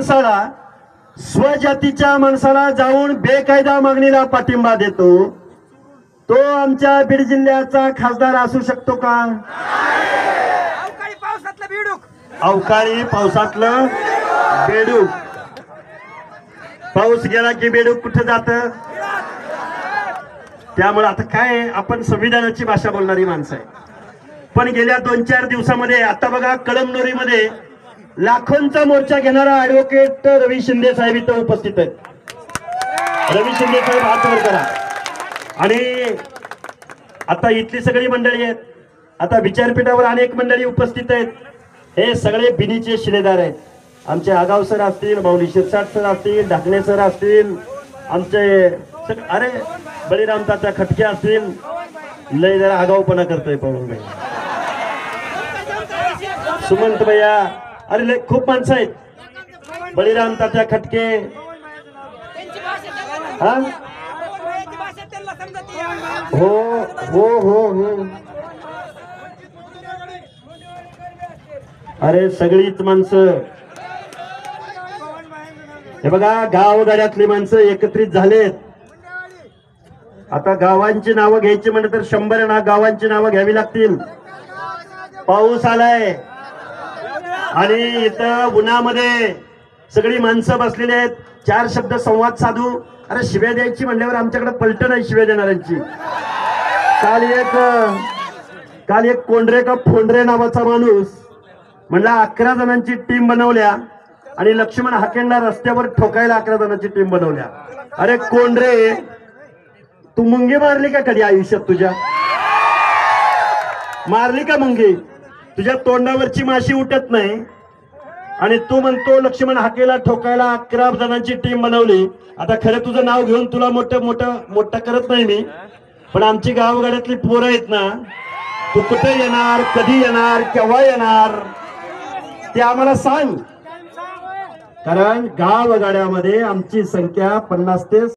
माणसाला, स्वजातीच्या माणसाला जाऊन बेकायदा मागणीला पाठिंबा देतो, तो आमच्या बीड जिल्ह्याचा खासदार असू शकतो का? अवकाळी पावसातलं बेडूक, अवकाळी पावसातलं बेडूक. पाऊस गेला की बेडूक कुठे जात? त्यामुळे आता काय, आपण संविधानाची भाषा बोलणारी माणसं आहे. पण गेल्या 2-4 दिवसामध्ये आता बघा, कळमनुरीमध्ये लाखोंचा मोर्चा घेणारा ऍडव्होकेट रवी शिंदे साहेब इथं उपस्थित आहेत. रवी शिंदे साहेब हात वर करा. आणि आता इथली सगळी मंडळी आहेत, आता विचारपीठावर अनेक मंडळी उपस्थित आहेत. हे सगळे बिनीचे शिलेदार आहेत. आमचे आगाव सर असतील, माऊली शिरसाट सर असतील, ढाकणे सर असतील, आमचे अरे बळीराम तात्या खटके असतील. लय जरा आगाऊपणा करतोय पवन भाई, सुमंत भैया, अरे लय खूप माणसं आहेत. बळीराम तात्या खटके, हा हो हो हो हो, अरे सगळीच माणसं. हे बघा, गावगाड्यातली माणसं एकत्रित झालेत. आता गावांची नावं घ्यायची म्हणजे तर 100 गावांची नावं घ्यावी लागतील. पाऊस आलाय आणि इथं उन्हामध्ये सगळी माणसं बसलेली आहेत. 4 शब्द संवाद साधू. अरे शिव्या द्यायची म्हणल्यावर आमच्याकडे पलट नाही शिव्या देणाऱ्यांची. काल एक कोंडरे का फोंडरे नावाचा माणूस म्हणला 11 जणांची टीम बनवल्या आणि लक्ष्मण हाकेंना रस्त्यावर ठोकायला 11 जणांची टीम बनवल्या. अरे कोंडरे, तू मुंगी मारली का कधी आयुष्यात? तुझ्या मारली का मुंगी? तुझ्या तोंडावरची माशी उठत नाही आणि तू म्हणतो लक्ष्मण हाकेला ठोकायला 11 जणांची टीम बनवली. आता खरं तुझं नाव घेऊन तुला मोठं करत नाही मी, पण आमची गावगाड्यातली पोरं आहेत ना, तू कुठे येणार, कधी येणार, केव्हा येणार ते आम्हाला सांग. कारण गावगाड्यामध्ये आमची संख्या 50 ते